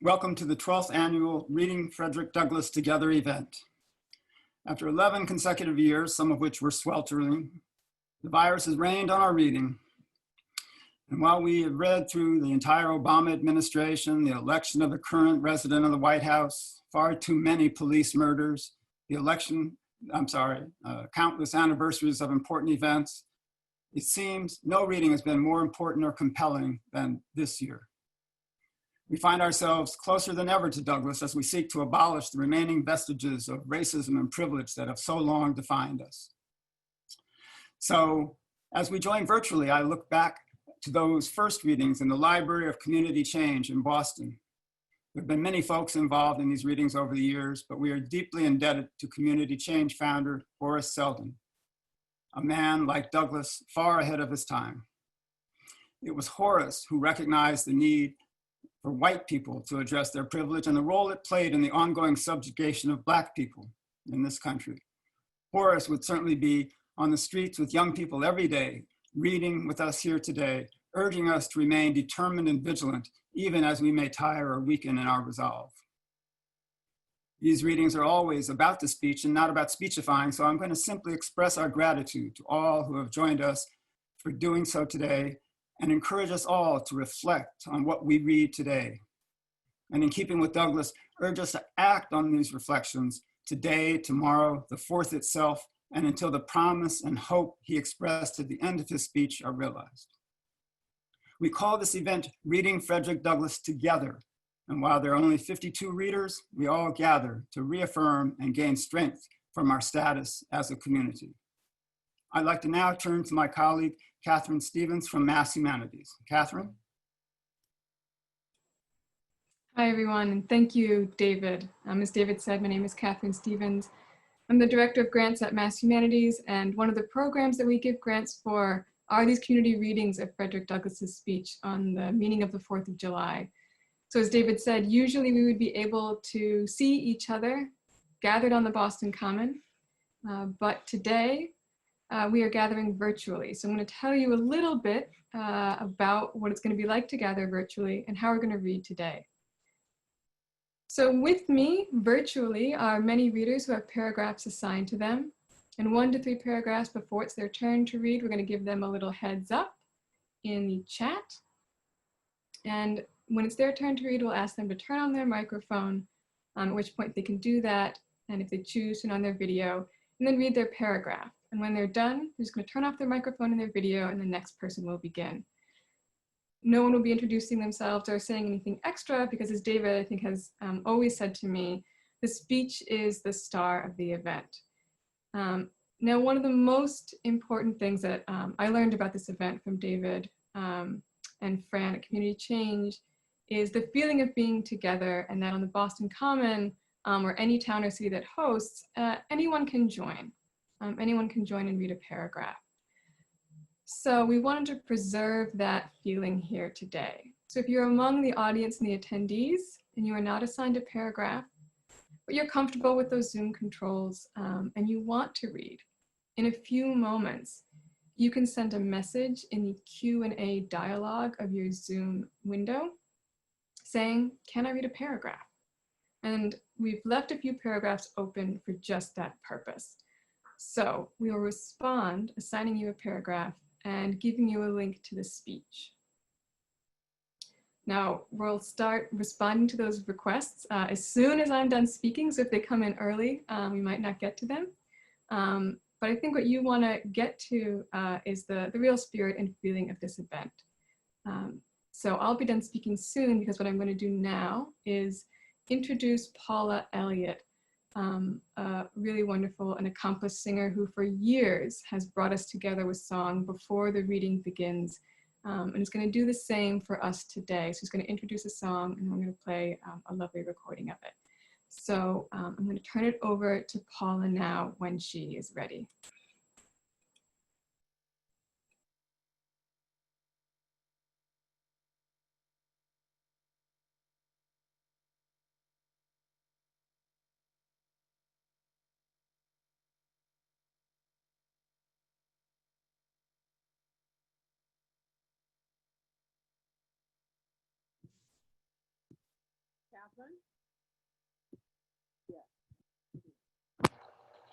Welcome to the 12th annual Reading Frederick Douglass Together event. After 11 consecutive years, some of which were sweltering, the virus has reigned on our reading. And while we have read through the entire Obama administration, the election of the current resident of the White House, far too many police murders, countless anniversaries of important events, it seems no reading has been more important or compelling than this year. We find ourselves closer than ever to Douglass as we seek to abolish the remaining vestiges of racism and privilege that have so long defined us. So as we join virtually, I look back to those first readings in the Library of Community Change in Boston. There have been many folks involved in these readings over the years, but we are deeply indebted to Community Change founder Horace Seldon, a man like Douglass far ahead of his time. It was Horace who recognized the need for white people to address their privilege and the role it played in the ongoing subjugation of Black people in this country. Horace would certainly be on the streets with young people every day, reading with us here today, urging us to remain determined and vigilant, even as we may tire or weaken in our resolve. These readings are always about the speech and not about speechifying, so I'm going to simply express our gratitude to all who have joined us for doing so today, and encourage us all to reflect on what we read today. And in keeping with Douglass, urge us to act on these reflections today, tomorrow, the 4th itself, and until the promise and hope he expressed at the end of his speech are realized. We call this event Reading Frederick Douglass Together. And while there are only 52 readers, we all gather to reaffirm and gain strength from our status as a community. I'd like to now turn to my colleague, Catherine Stevens from Mass Humanities. Catherine? Hi, everyone, and thank you, David. As David said, my name is Catherine Stevens. I'm the Director of Grants at Mass Humanities, and one of the programs that we give grants for are these community readings of Frederick Douglass's speech on the meaning of the 4th of July. So as David said, usually we would be able to see each other gathered on the Boston Common, but today, we are gathering virtually. So I'm going to tell you a little bit about what it's going to be like to gather virtually and how we're going to read today. So with me virtually are many readers who have paragraphs assigned to them. And 1 to 3 paragraphs before it's their turn to read, we're going to give them a little heads up in the chat. And when it's their turn to read, we'll ask them to turn on their microphone, at which point they can do that. And if they choose, turn on their video and then read their paragraph. And when they're done, they're just going to turn off their microphone and their video, and the next person will begin. No one will be introducing themselves or saying anything extra because, as David, I think, has always said to me, the speech is the star of the event. Now, one of the most important things that I learned about this event from David and Fran at Community Change is the feeling of being together, and that on the Boston Common, or any town or city that hosts, anyone can join. Anyone can join and read a paragraph. So we wanted to preserve that feeling here today. So if you're among the audience and the attendees and you are not assigned a paragraph, but you're comfortable with those Zoom controls and you want to read, in a few moments, you can send a message in the Q&A dialogue of your Zoom window saying, "Can I read a paragraph?" And we've left a few paragraphs open for just that purpose. So we will respond, assigning you a paragraph and giving you a link to the speech. Now, we'll start responding to those requests as soon as I'm done speaking. So if they come in early, we might not get to them. But I think what you want to get to is the real spirit and feeling of this event. So I'll be done speaking soon because what I'm going to do now is introduce Paula Elliott, a really wonderful and accomplished singer who for years has brought us together with song before the reading begins, and is going to do the same for us today. So she's going to introduce a song and I'm going to play a lovely recording of it. So I'm going to turn it over to Paula now when she is ready.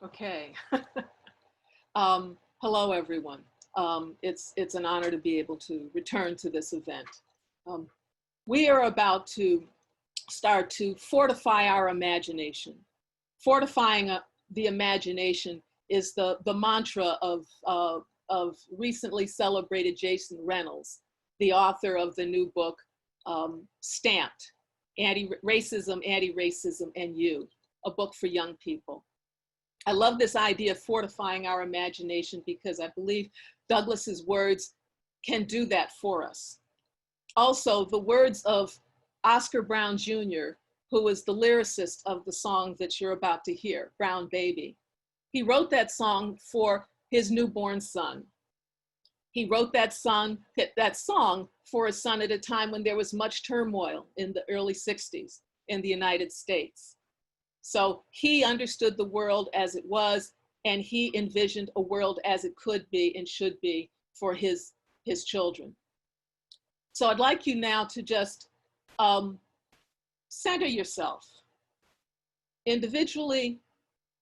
Okay. Hello, everyone. It's an honor to be able to return to this event. We are about to start to fortify our imagination. Fortifying the imagination is the mantra of recently celebrated Jason Reynolds, the author of the new book, Stamped, Anti-Racism, and You, a book for young people. I love this idea of fortifying our imagination because I believe Douglas's words can do that for us. Also, the words of Oscar Brown Jr., who was the lyricist of the song that you're about to hear, Brown Baby. He wrote that song for his newborn son. He wrote that song for his son at a time when there was much turmoil in the early 60s in the United States. So he understood the world as it was, and he envisioned a world as it could be and should be for his children. So I'd like you now to just center yourself individually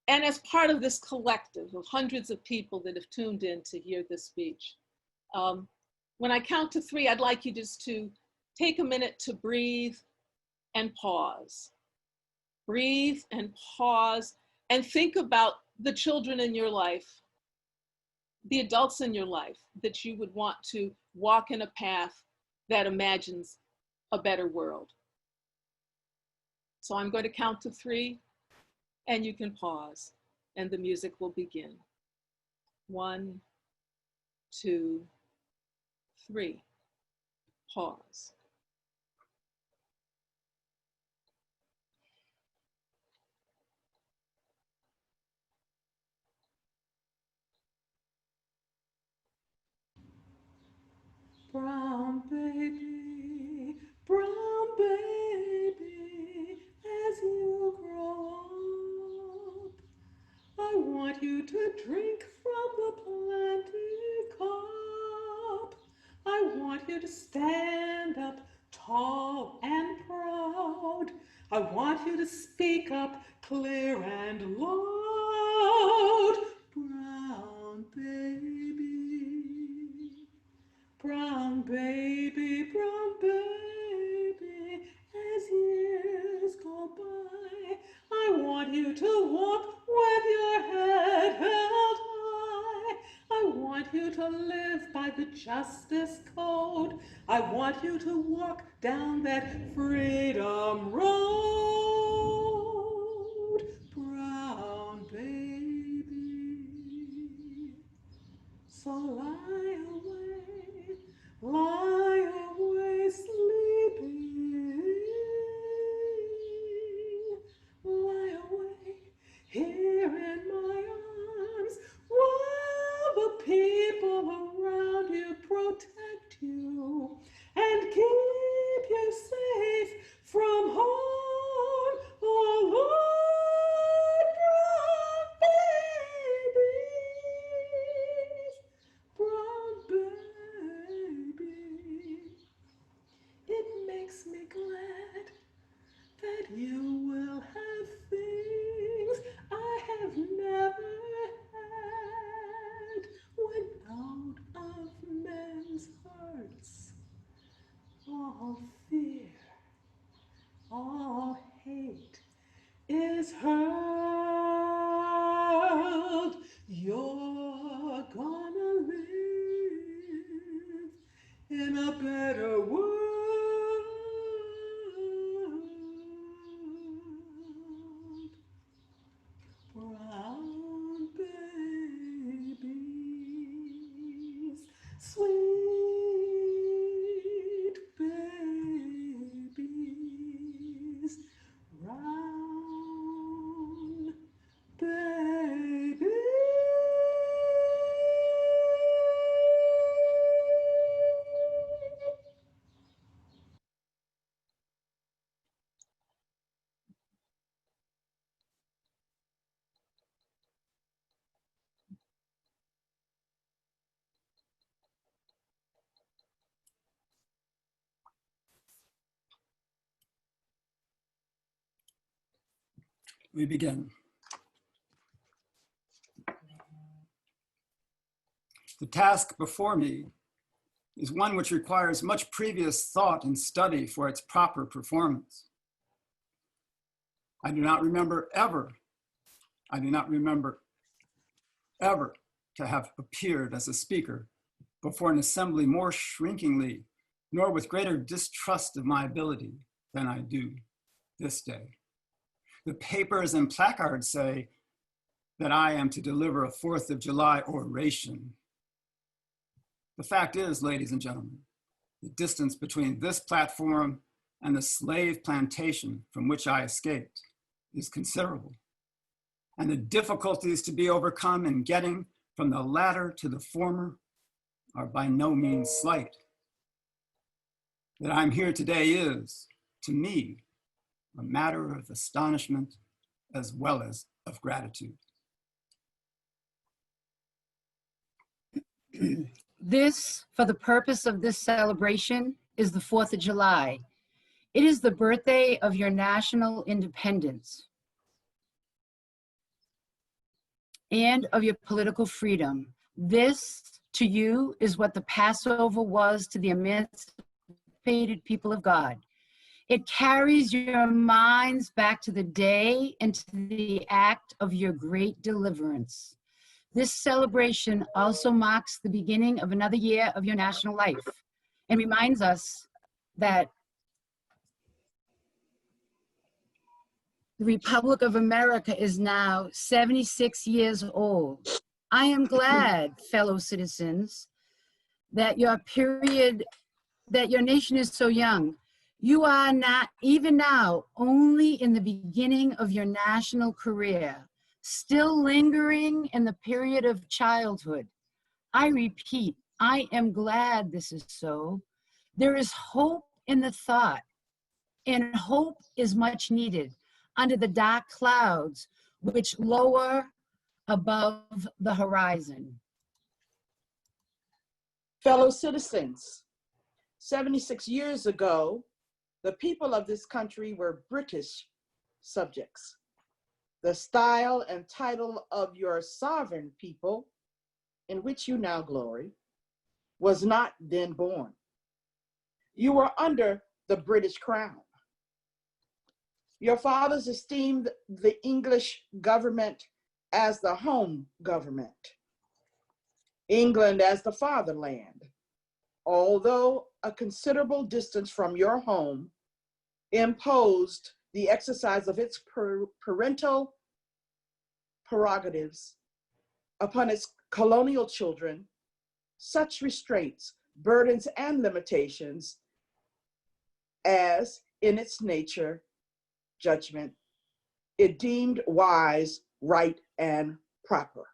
and as part of this collective of hundreds of people that have tuned in to hear this speech. When I count to 3, I'd like you just to take a minute to breathe and pause. Breathe and pause and think about the children in your life, the adults in your life that you would want to walk in a path that imagines a better world. So I'm going to count to 3 and you can pause and the music will begin. 1, 2, 3. Pause. Brown baby, as you grow up, I want you to drink from the planted cup. I want you to stand up tall and proud. I want you to speak up clear and loud. Brown baby. Brown baby, as years go by, I want you to walk with your head held high. I want you to live by the justice code. I want you to walk down that freedom road. Brown baby. So lie away sleeping. Lie away here in my arms while the people around you protect you and keep you safe from harm. Oh Lord, brown baby, it makes me glad that you will have things I have never had. When out of men's hearts all fear, all hate is hurled, you're gonna live in a better world. Brown babies, sweet babies, brown babies. We begin. The task before me is one which requires much previous thought and study for its proper performance. I do not remember ever to have appeared as a speaker before an assembly more shrinkingly, nor with greater distrust of my ability than I do this day. The papers and placards say that I am to deliver a 4th of July oration. The fact is, ladies and gentlemen, the distance between this platform and the slave plantation from which I escaped is considerable, and the difficulties to be overcome in getting from the latter to the former are by no means slight. That I'm here today is, to me, a matter of astonishment as well as of gratitude. This, for the purpose of this celebration, is the 4th of July. It is the birthday of your national independence and of your political freedom. This, to you, is what the Passover was to the emancipated people of God. It carries your minds back to the day and to the act of your great deliverance. This celebration also marks the beginning of another year of your national life and reminds us that the Republic of America is now 76 years old. I am glad, fellow citizens, that your nation is so young. You are not, even now, only in the beginning of your national career, still lingering in the period of childhood. I repeat, I am glad this is so. There is hope in the thought, and hope is much needed under the dark clouds which lower above the horizon. Fellow citizens, 76 years ago, the people of this country were British subjects. The style and title of your sovereign people, in which you now glory, was not then born. You were under the British crown. Your fathers esteemed the English government as the home government, England as the fatherland, although a considerable distance from your home imposed the exercise of its parental prerogatives upon its colonial children, such restraints, burdens, and limitations as in its nature, judgment, it deemed wise, right, and proper.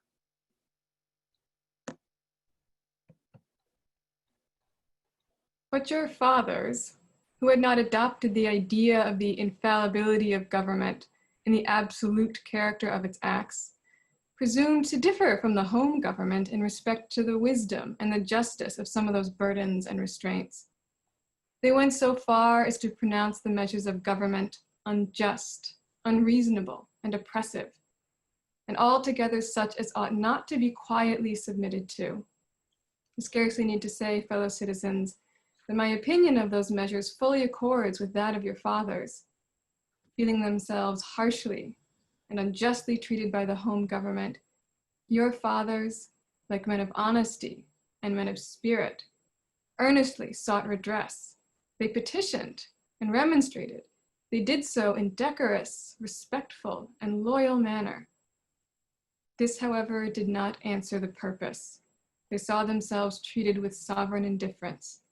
But your fathers, who had not adopted the idea of the infallibility of government and the absolute character of its acts, presumed to differ from the home government in respect to the wisdom and the justice of some of those burdens and restraints. They went so far as to pronounce the measures of government unjust, unreasonable, and oppressive, and altogether such as ought not to be quietly submitted to. I scarcely need to say, fellow citizens, that my opinion of those measures fully accords with that of your fathers, feeling themselves harshly and unjustly treated by the home government. Your fathers, like men of honesty and men of spirit, earnestly sought redress. They petitioned and remonstrated. They did so in decorous, respectful, and loyal manner. This, however, did not answer the purpose. They saw themselves treated with sovereign indifference,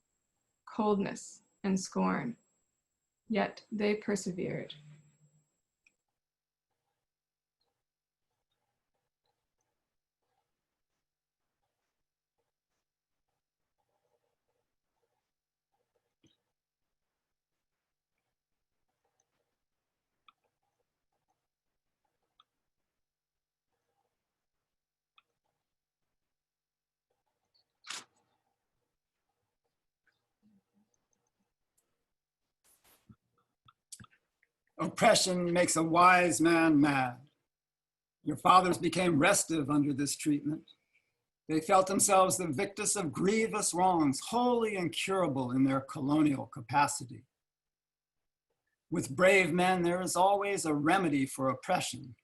coldness, and scorn. Yet they persevered. Oppression makes a wise man mad. Your fathers became restive under this treatment. They felt themselves the victims of grievous wrongs, wholly incurable in their colonial capacity. With brave men, there is always a remedy for oppression.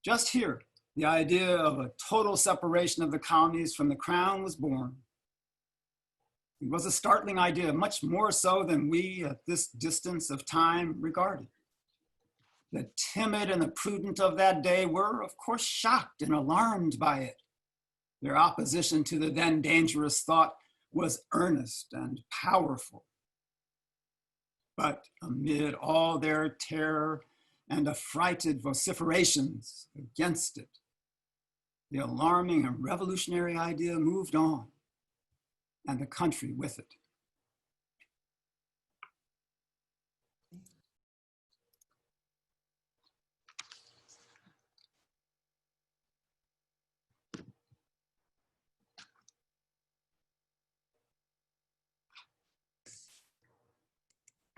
Just here, the idea of a total separation of the colonies from the crown was born. It was a startling idea, much more so than we at this distance of time regarded. The timid and the prudent of that day were, of course, shocked and alarmed by it. Their opposition to the then dangerous thought was earnest and powerful. But amid all their terror and affrighted vociferations against it, the alarming and revolutionary idea moved on, and the country with it.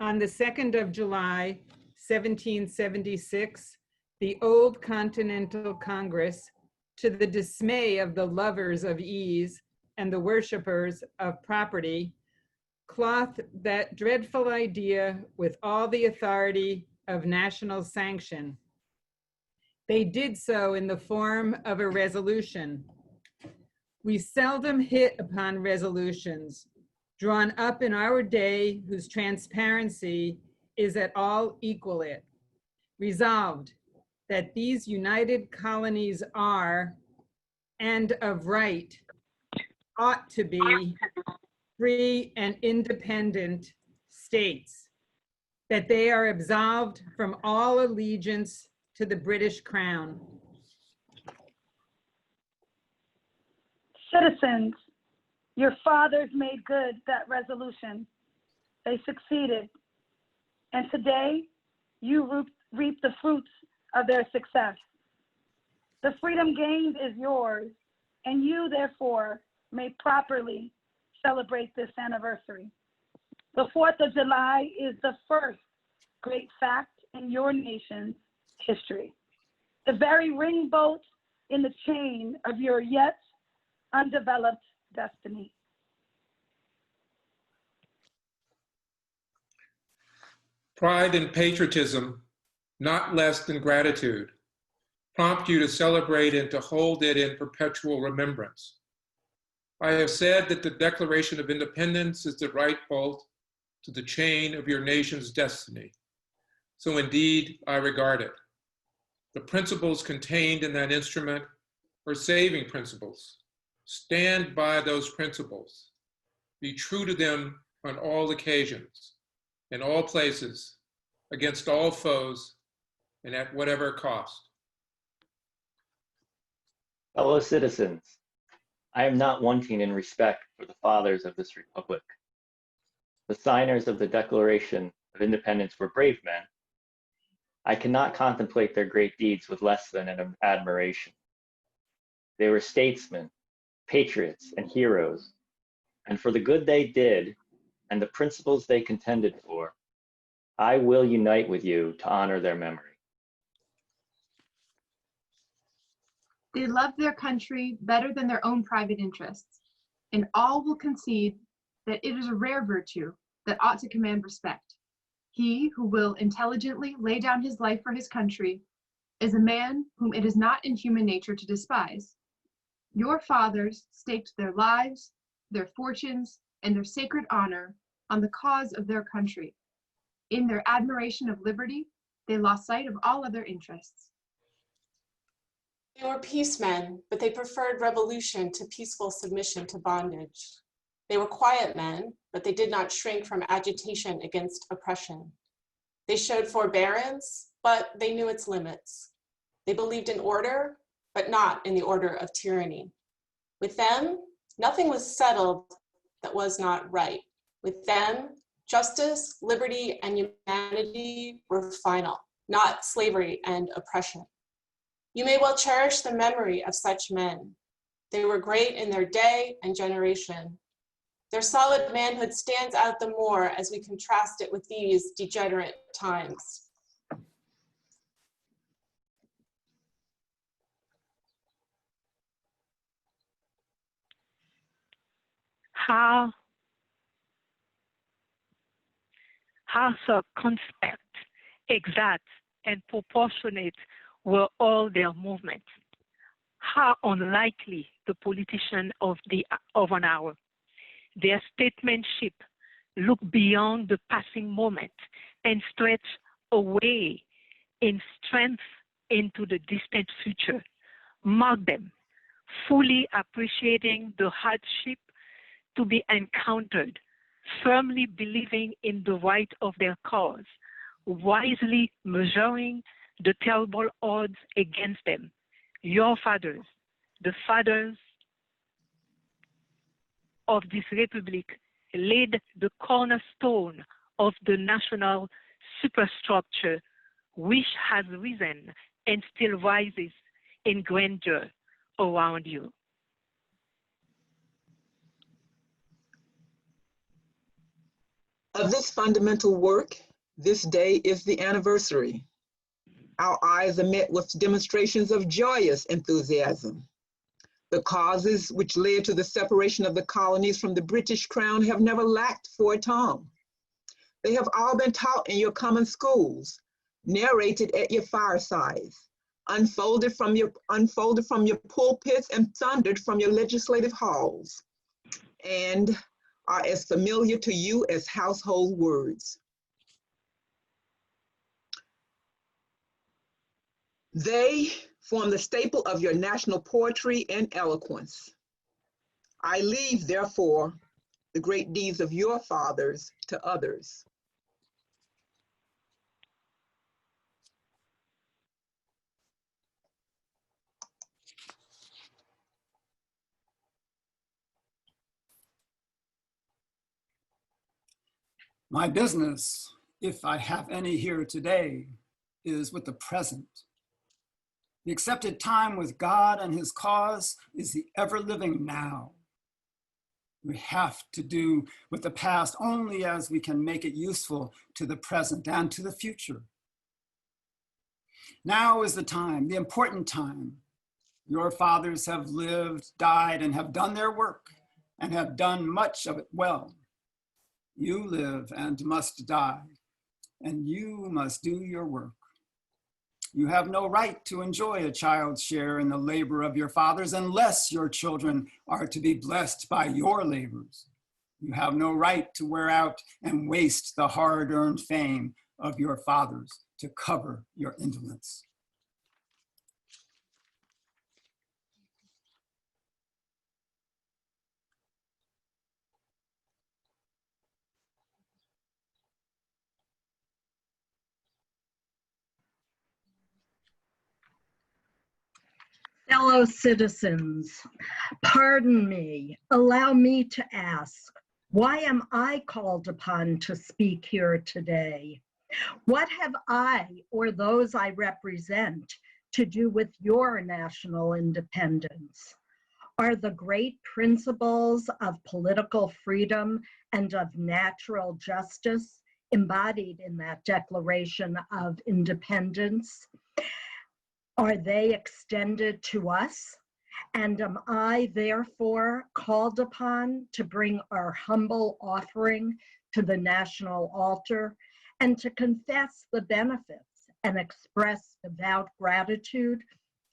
On the 2nd of July, 1776, the Old Continental Congress, to the dismay of the lovers of ease and the worshipers of property, clothed that dreadful idea with all the authority of national sanction. They did so in the form of a resolution. We seldom hit upon resolutions drawn up in our day whose transparency is at all equal it. Resolved that these united colonies are, and of right, ought to be free and independent states, that they are absolved from all allegiance to the British Crown. Citizens, your fathers made good that resolution. They succeeded. And today, you reap the fruits of their success. The freedom gained is yours, and you, therefore, may properly celebrate this anniversary. The 4th of July is the first great fact in your nation's history. The very ring bolt in the chain of your yet undeveloped destiny. Pride and patriotism, not less than gratitude, prompt you to celebrate and to hold it in perpetual remembrance. I have said that the Declaration of Independence is the right bolt to the chain of your nation's destiny. So indeed, I regard it. The principles contained in that instrument are saving principles. Stand by those principles. Be true to them on all occasions, in all places, against all foes, and at whatever cost. Fellow citizens, I am not wanting in respect for the fathers of this republic. The signers of the Declaration of Independence were brave men. I cannot contemplate their great deeds with less than an admiration. They were statesmen, patriots, and heroes, and for the good they did and the principles they contended for, I will unite with you to honor their memory. They loved their country better than their own private interests, and all will concede that it is a rare virtue that ought to command respect. He who will intelligently lay down his life for his country is a man whom it is not in human nature to despise. Your fathers staked their lives, their fortunes, and their sacred honor on the cause of their country. In their admiration of liberty, they lost sight of all other interests. They were peacemen, but they preferred revolution to peaceful submission to bondage. They were quiet men, but they did not shrink from agitation against oppression. They showed forbearance, but they knew its limits. They believed in order, but not in the order of tyranny. With them, nothing was settled that was not right. With them, justice, liberty, and humanity were final, not slavery and oppression. You may well cherish the memory of such men. They were great in their day and generation. Their solid manhood stands out the more as we contrast it with these degenerate times. how circumspect, exact, and proportionate were all their movements. How unlikely the politician of an hour. Their statesmanship looked beyond the passing moment and stretched away in strength into the distant future. Mark them, fully appreciating the hardship to be encountered, firmly believing in the right of their cause, wisely measuring the terrible odds against them. Your fathers, the fathers of this republic, laid the cornerstone of the national superstructure, which has risen and still rises in grandeur around you. Of this fundamental work, this day is the anniversary. Our eyes are met with demonstrations of joyous enthusiasm. The causes which led to the separation of the colonies from the British Crown have never lacked for a tongue. They have all been taught in your common schools, narrated at your firesides, unfolded from your pulpits and thundered from your legislative halls, and are as familiar to you as household words. They form the staple of your national poetry and eloquence. I leave, therefore, the great deeds of your fathers to others. My business, if I have any here today, is with the present. The accepted time with God and his cause is the ever-living now. We have to do with the past only as we can make it useful to the present and to the future. Now is the time, the important time. Your fathers have lived, died, and have done their work, and have done much of it well. You live and must die, and you must do your work. You have no right to enjoy a child's share in the labor of your fathers unless your children are to be blessed by your labors. You have no right to wear out and waste the hard-earned fame of your fathers to cover your indolence. Fellow citizens, pardon me, allow me to ask, why am I called upon to speak here today? What have I or those I represent to do with your national independence? Are the great principles of political freedom and of natural justice embodied in that Declaration of Independence? Are they extended to us? And am I therefore called upon to bring our humble offering to the national altar and to confess the benefits and express devout gratitude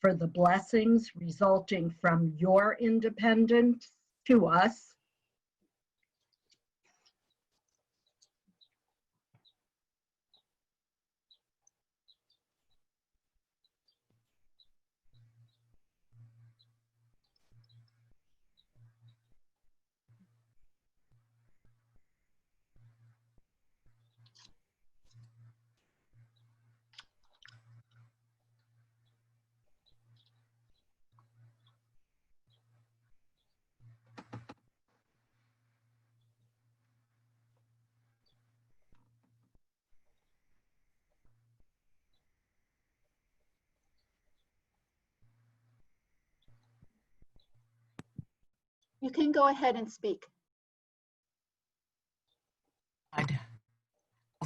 for the blessings resulting from your independence to us? You can go ahead and speak.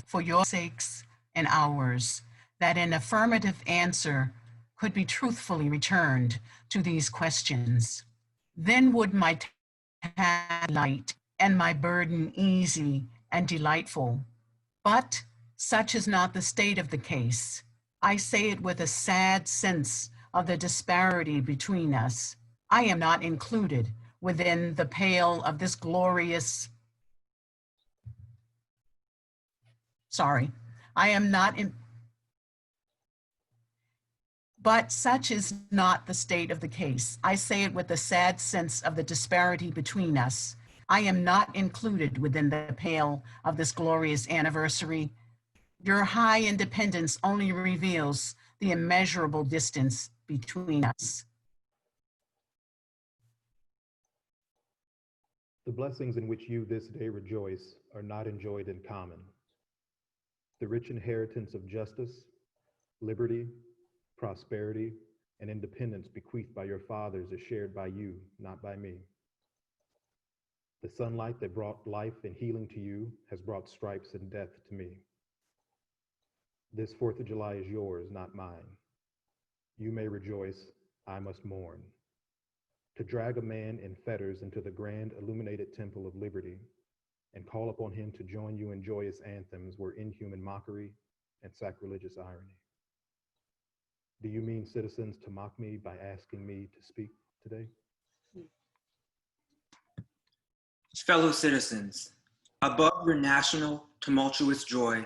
For your sakes and ours, that an affirmative answer could be truthfully returned to these questions. Then would my have light and my burden easy and delightful. But such is not the state of the case. I say it with a sad sense of the disparity between us. I am not included within the pale of this glorious, but such is not the state of the case. I say it with a sad sense of the disparity between us. I am not included within the pale of this glorious anniversary. Your high independence only reveals the immeasurable distance between us. The blessings in which you this day rejoice are not enjoyed in common. The rich inheritance of justice, liberty, prosperity, and independence bequeathed by your fathers is shared by you, not by me. The sunlight that brought life and healing to you has brought stripes and death to me. This 4th of July is yours, not mine. You may rejoice, I must mourn. To drag a man in fetters into the grand illuminated temple of liberty and call upon him to join you in joyous anthems were inhuman mockery and sacrilegious irony. Do you mean, citizens, to mock me by asking me to speak today? Fellow citizens, above your national tumultuous joy,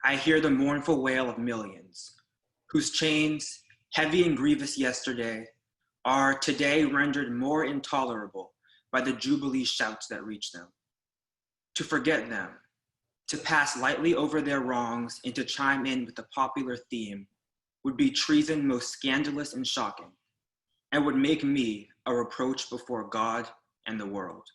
I hear the mournful wail of millions, whose chains, heavy and grievous yesterday, are today rendered more intolerable by the jubilee shouts that reach them. To forget them, to pass lightly over their wrongs and to chime in with the popular theme would be treason most scandalous and shocking, and would make me a reproach before God and the world.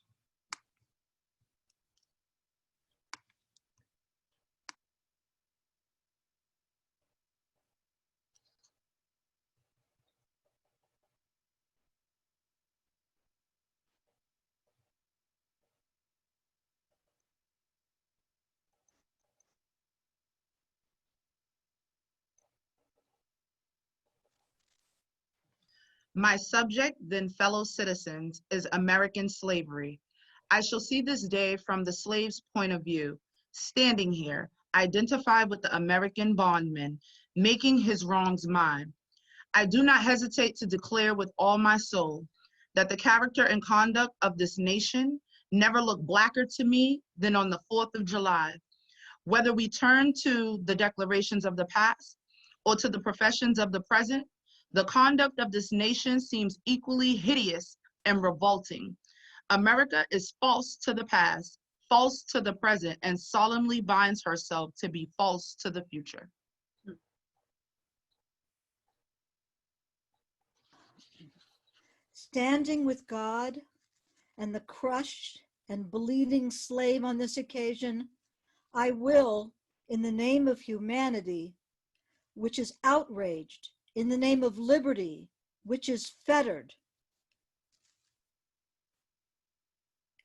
My subject, then fellow citizens, is American slavery. I shall see this day from the slave's point of view, standing here, identified with the American bondman, making his wrongs mine. I do not hesitate to declare with all my soul that the character and conduct of this nation never look blacker to me than on the 4th of July. Whether we turn to the declarations of the past or to the professions of the present, the conduct of this nation seems equally hideous and revolting. America is false to the past, false to the present, and solemnly binds herself to be false to the future. Standing with God and the crushed and bleeding slave on this occasion, I will, in the name of humanity, which is outraged, in the name of liberty, which is fettered,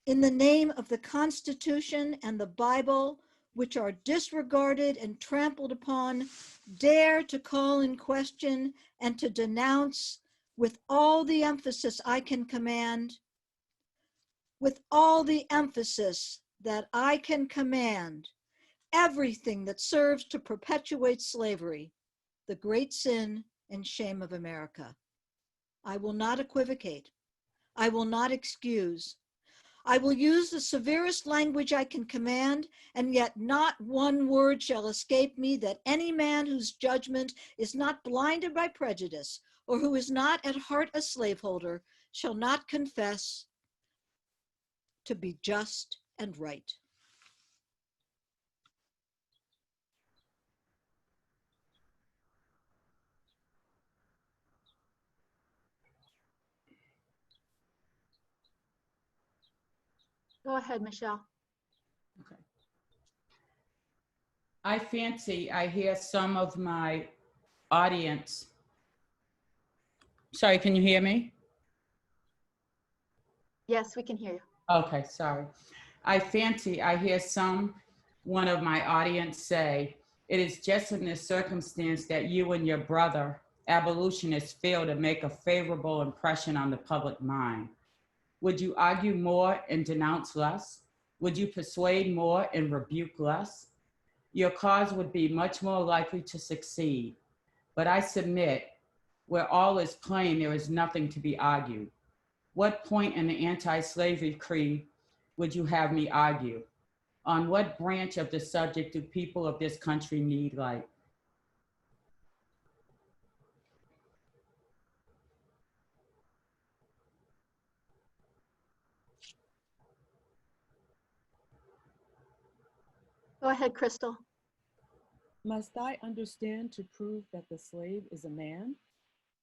in the name of the Constitution and the Bible, which are disregarded and trampled upon, dare to call in question and to denounce with all the emphasis I can command, with all the emphasis that I can command, everything that serves to perpetuate slavery, the great sin and shame of America. I will not equivocate. I will not excuse. I will use the severest language I can command, and yet not one word shall escape me that any man whose judgment is not blinded by prejudice or who is not at heart a slaveholder shall not confess to be just and right. Go ahead, Michelle. I fancy I hear some of my audience. Sorry, can you hear me? Yes, we can hear you. Okay, sorry. I fancy I hear one of my audience say, it is just in this circumstance that you and your brother, abolitionists, fail to make a favorable impression on the public mind. Would you argue more and denounce less? Would you persuade more and rebuke less? Your cause would be much more likely to succeed. But I submit, where all is plain, there is nothing to be argued. What point in the anti-slavery creed would you have me argue? On what branch of the subject do people of this country need light? Go ahead, Crystal. Must I understand to prove that the slave is a man?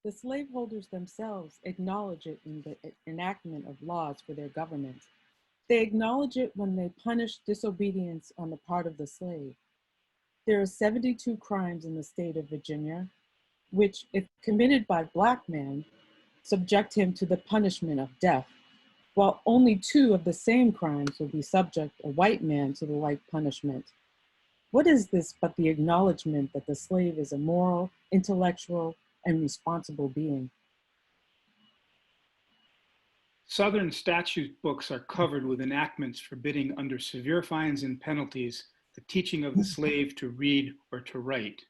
The slaveholders themselves acknowledge it in the enactment of laws for their government. They acknowledge it when they punish disobedience on the part of the slave. There are 72 crimes in the state of Virginia, which, if committed by Black men, subject him to the punishment of death, while only 2 of the same crimes will be subject a white man to the like punishment. What is this but the acknowledgement that the slave is a moral, intellectual, and responsible being? Southern statute books are covered with enactments forbidding under severe fines and penalties the teaching of the slave to read or to write.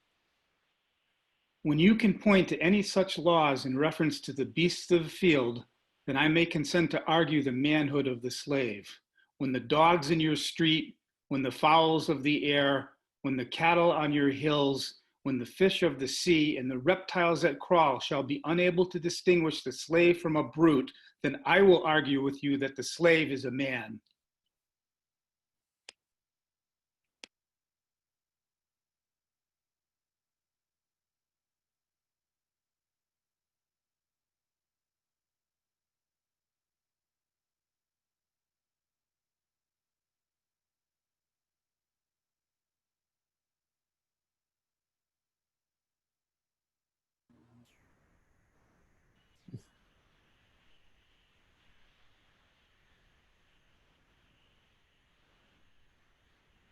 When you can point to any such laws in reference to the beasts of the field, then I may consent to argue the manhood of the slave. When the dogs in your street, when the fowls of the air, when the cattle on your hills, when the fish of the sea and the reptiles that crawl shall be unable to distinguish the slave from a brute, then I will argue with you that the slave is a man.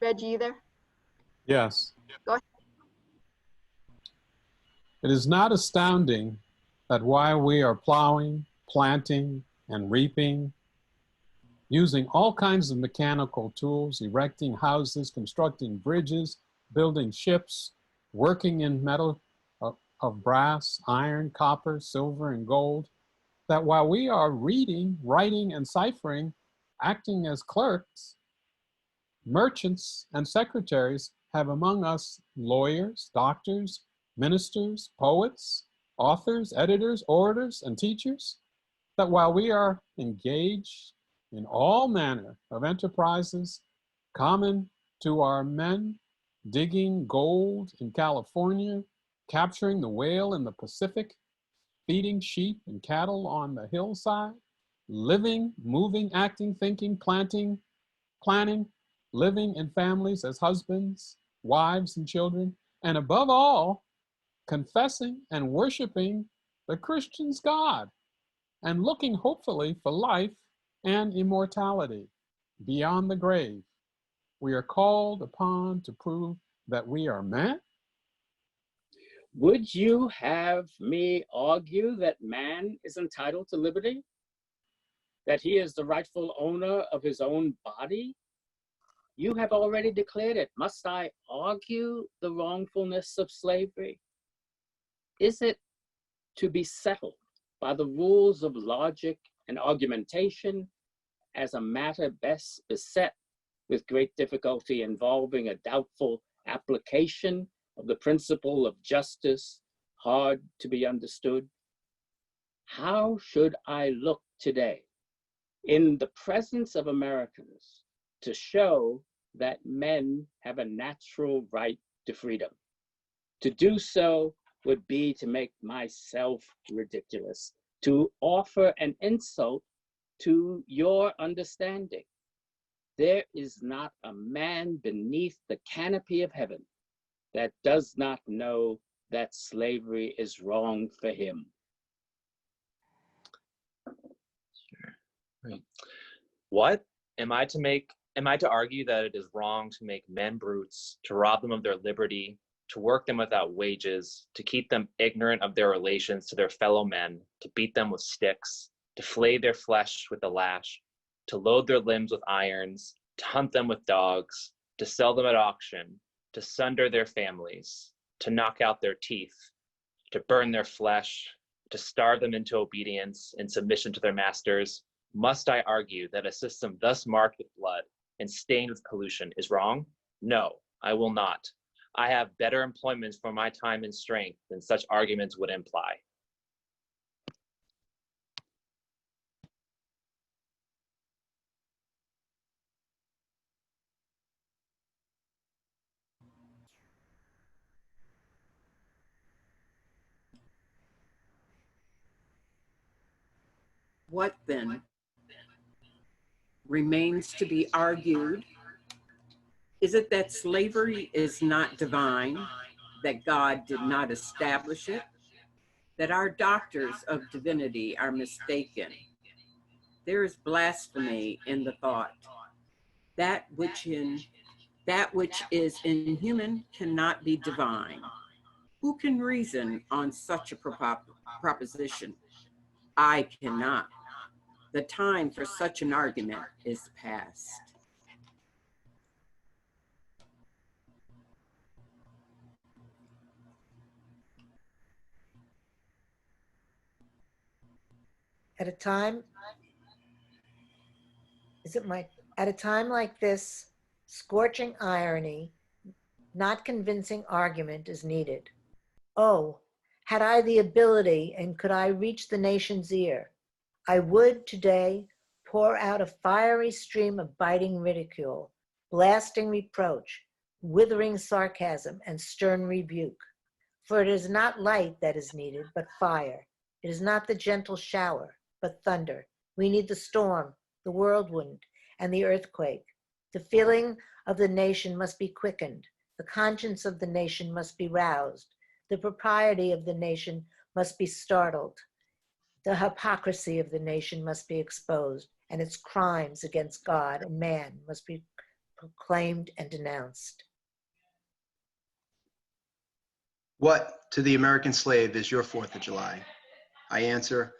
Reggie, you there? Yes. Go ahead. It is not astounding that while we are plowing, planting, and reaping, using all kinds of mechanical tools, erecting houses, constructing bridges, building ships, working in metal of brass, iron, copper, silver, and gold, that while we are reading, writing, and ciphering, acting as clerks, merchants and secretaries have among us lawyers, doctors, ministers, poets, authors, editors, orators, and teachers, that while we are engaged in all manner of enterprises common to our men, digging gold in California, capturing the whale in the Pacific, feeding sheep and cattle on the hillside, living, moving, acting, thinking, planting, planning, living in families as husbands, wives, and children, and above all, confessing and worshiping the Christian's God and looking hopefully for life and immortality beyond the grave. We are called upon to prove that we are men. Would you have me argue that man is entitled to liberty? That he is the rightful owner of his own body? You have already declared it. Must I argue the wrongfulness of slavery? Is it to be settled by the rules of logic and argumentation as a matter best beset with great difficulty involving a doubtful application of the principle of justice, hard to be understood? How should I look today in the presence of Americans to show that men have a natural right to freedom? To do so would be to make myself ridiculous, to offer an insult to your understanding. There is not a man beneath the canopy of heaven that does not know that slavery is wrong for him. Sure. Right. What am I to argue that it is wrong to make men brutes, to rob them of their liberty, to work them without wages, to keep them ignorant of their relations to their fellow men, to beat them with sticks, to flay their flesh with a lash, to load their limbs with irons, to hunt them with dogs, to sell them at auction, to sunder their families, to knock out their teeth, to burn their flesh, to starve them into obedience and submission to their masters, must I argue that a system thus marked with blood and stained with pollution is wrong? No, I will not. I have better employments for my time and strength than such arguments would imply. What then remains to be argued? Is it that slavery is not divine, that God did not establish it, that our doctors of divinity are mistaken? There is blasphemy in the thought. That which is inhuman cannot be divine. Who can reason on such a proposition? I cannot. The time for such an argument is past. At a time like this, scorching irony, not convincing argument is needed. Oh, had I the ability and could I reach the nation's ear, I would today pour out a fiery stream of biting ridicule, blasting reproach, withering sarcasm, and stern rebuke. For it is not light that is needed, but fire. It is not the gentle shower, but thunder. We need the storm, the whirlwind, and the earthquake. The feeling of the nation must be quickened. The conscience of the nation must be roused. The propriety of the nation must be startled. The hypocrisy of the nation must be exposed, and its crimes against God and man must be proclaimed and denounced. What to the American slave is your 4th of July? I answer,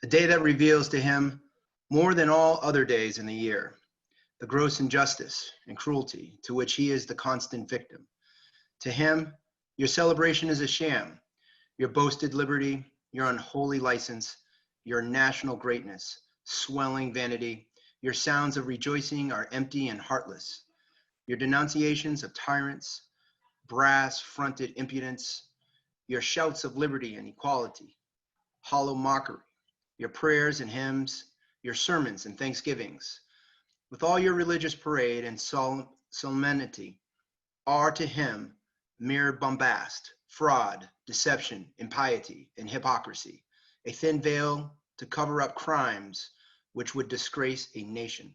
a day that reveals to him more than all other days in the year, the gross injustice and cruelty to which he is the constant victim. To him, your celebration is a sham. Your boasted liberty, your unholy license, your national greatness, swelling vanity, your sounds of rejoicing are empty and heartless. Your denunciations of tyrants, brass-fronted impudence, your shouts of liberty and equality, hollow mockery, your prayers and hymns, your sermons and thanksgivings, with all your religious parade and solemnity, are to him mere bombast, fraud, deception, impiety, and hypocrisy, a thin veil to cover up crimes which would disgrace a nation.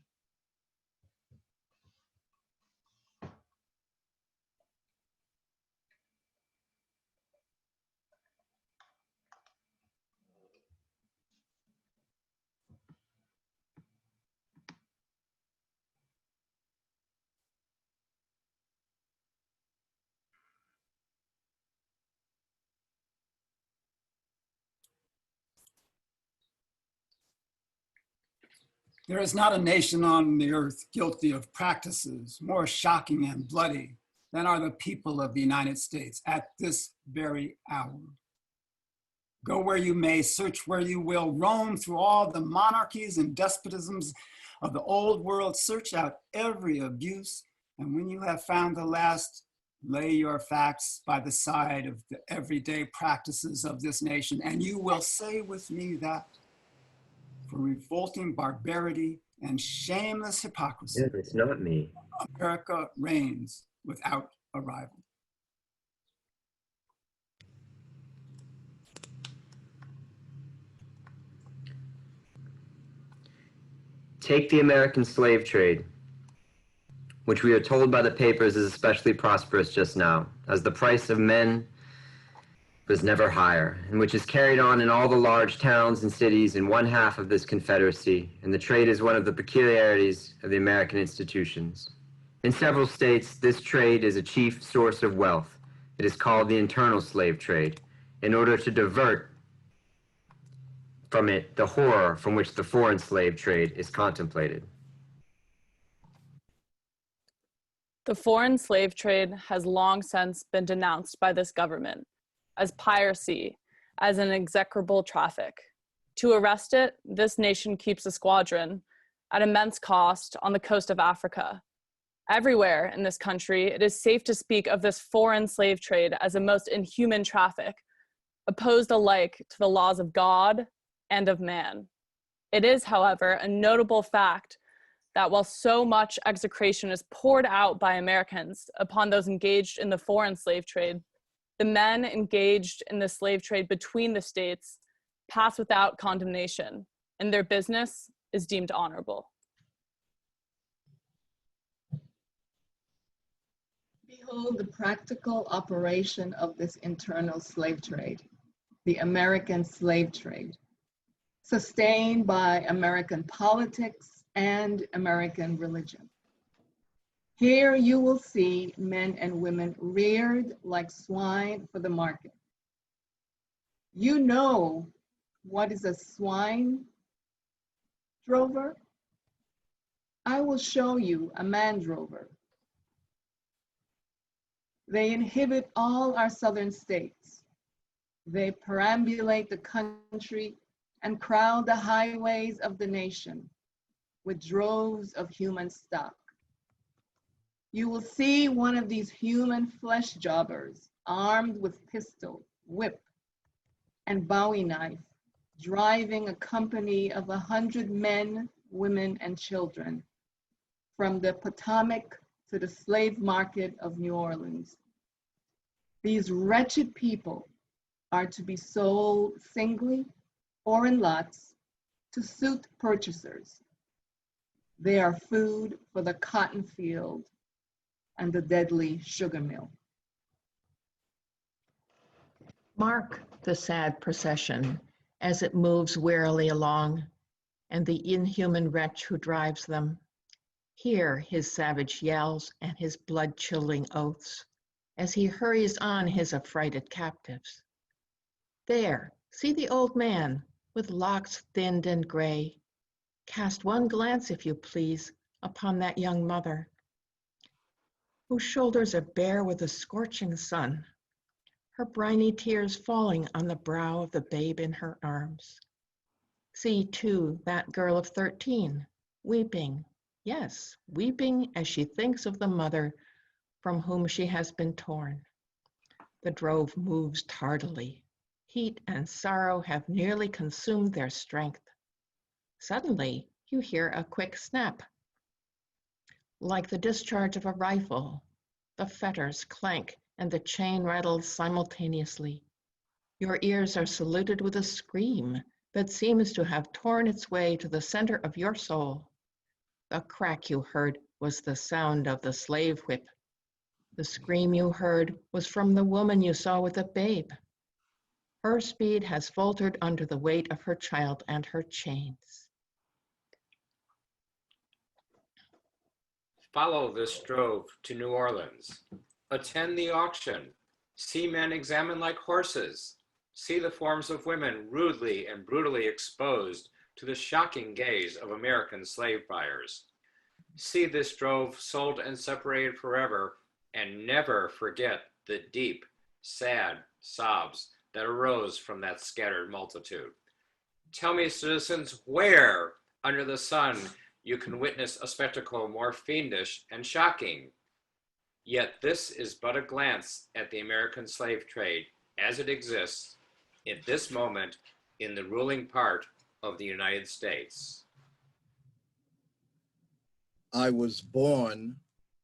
There is not a nation on the earth guilty of practices more shocking and bloody than are the people of the United States at this very hour. Go where you may, search where you will, roam through all the monarchies and despotisms of the old world, search out every abuse, and when you have found the last, lay your facts by the side of the everyday practices of this nation, and you will say with me that for revolting barbarity and shameless hypocrisy, it's not me. America reigns without a rival. Take the American slave trade, which we are told by the papers is especially prosperous just now, as the price of men was never higher, and which is carried on in all the large towns and cities in one half of this confederacy, and the trade is one of the peculiarities of the American institutions. In several states, this trade is a chief source of wealth. It is called the internal slave trade, in order to divert from it the horror from which the foreign slave trade is contemplated. The foreign slave trade has long since been denounced by this government as piracy, as an execrable traffic. To arrest it, this nation keeps a squadron at immense cost on the coast of Africa. Everywhere in this country, it is safe to speak of this foreign slave trade as a most inhuman traffic, opposed alike to the laws of God and of man. It is, however, a notable fact that while so much execration is poured out by Americans upon those engaged in the foreign slave trade, the men engaged in the slave trade between the states pass without condemnation, and their business is deemed honorable. Behold the practical operation of this internal slave trade, the American slave trade, sustained by American politics and American religion. Here you will see men and women reared like swine for the market. You know what is a swine drover? I will show you a man drover. They inhabit all our southern states. They perambulate the country and crowd the highways of the nation with droves of human stock. You will see one of these human flesh jobbers armed with pistol, whip, and bowie knife, driving a company of 100 men, women, and children from the Potomac to the slave market of New Orleans. These wretched people are to be sold singly or in lots to suit purchasers. They are food for the cotton field and the deadly sugar mill. Mark the sad procession as it moves wearily along, and the inhuman wretch who drives them. Hear his savage yells and his blood-chilling oaths as he hurries on his affrighted captives. There, see the old man with locks thinned and gray. Cast one glance, if you please, upon that young mother, whose shoulders are bare with the scorching sun, her briny tears falling on the brow of the babe in her arms. See, too, that girl of 13, weeping, yes, weeping as she thinks of the mother from whom she has been torn. The drove moves tardily. Heat and sorrow have nearly consumed their strength. Suddenly, you hear a quick snap. Like the discharge of a rifle, the fetters clank and the chain rattles simultaneously. Your ears are saluted with a scream that seems to have torn its way to the center of your soul. The crack you heard was the sound of the slave whip. The scream you heard was from the woman you saw with the babe. Her speed has faltered under the weight of her child and her chains. Follow this drove to New Orleans. Attend the auction. See men examined like horses. See the forms of women rudely and brutally exposed to the shocking gaze of American slave buyers. See this drove sold and separated forever, and never forget the deep, sad sobs that arose from that scattered multitude. Tell me, citizens, where under the sun you can witness a spectacle more fiendish and shocking. Yet this is but a glance at the American slave trade as it exists at this moment in the ruling part of the United States. I was born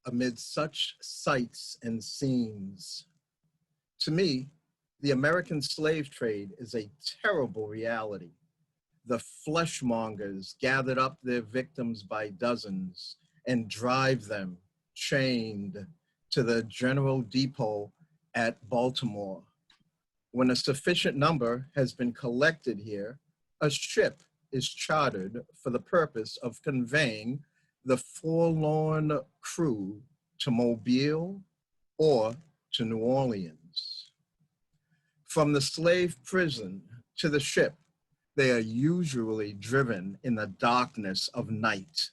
amid such sights and scenes. To me, the American slave trade is a terrible reality. The fleshmongers gathered up their victims by dozens and drive them chained to the General Depot at Baltimore. When a sufficient number has been collected here, a ship is chartered for the purpose of conveying the forlorn crew to Mobile or to New Orleans. From the slave prison to the ship, They are usually driven in the darkness of night,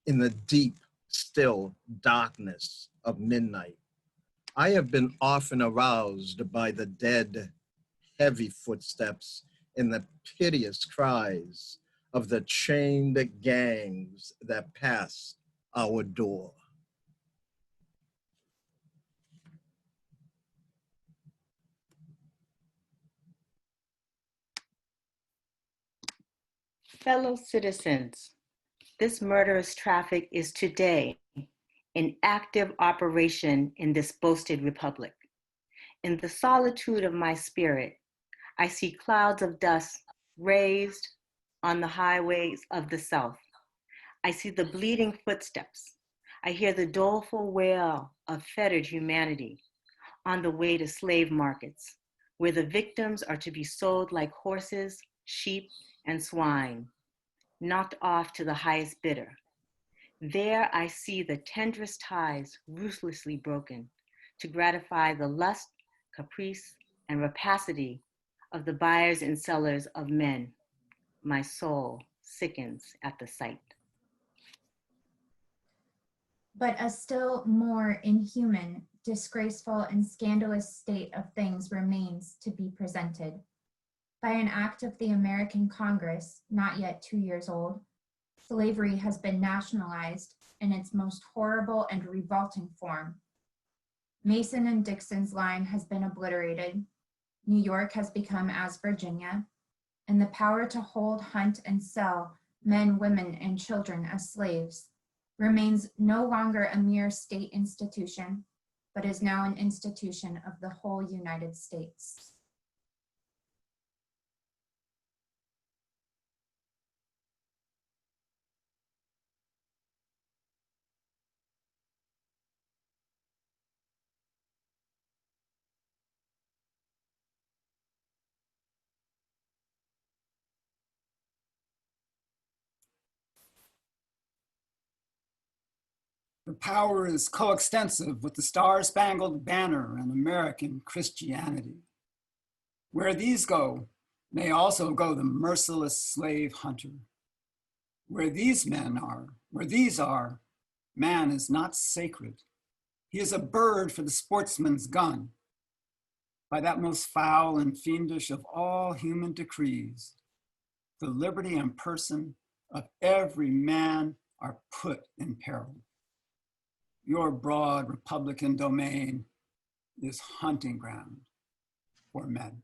in the deep, still darkness of midnight. I have been often aroused by the dead, heavy footsteps and the piteous cries of the chained gangs that pass our door. Fellow citizens, this murderous traffic is today in active operation in this boasted republic. In the solitude of my spirit, I see clouds of dust raised on the highways of the South. I see the bleeding footsteps. I hear the doleful wail of fettered humanity on the way to slave markets, where the victims are to be sold like horses, sheep, and swine, knocked off to the highest bidder. There I see the tenderest ties ruthlessly broken to gratify the lust, caprice, and rapacity of the buyers and sellers of men. My soul sickens at the sight. But a still more inhuman, disgraceful, and scandalous state of things remains to be presented. By an act of the American Congress, not yet 2 years old, slavery has been nationalized in its most horrible and revolting form. Mason and Dixon's line has been obliterated. New York has become as Virginia, and the power to hold, hunt, and sell men, women, and children as slaves remains no longer a mere state institution, but is now an institution of the whole United States. The power is coextensive with the Star-Spangled Banner and American Christianity. Where these go, may also go the merciless slave hunter. Where these men are, where these are, man is not sacred. He is a bird for the sportsman's gun. By that most foul and fiendish of all human decrees, the liberty and person of every man are put in peril. Your broad Republican domain is hunting ground for men.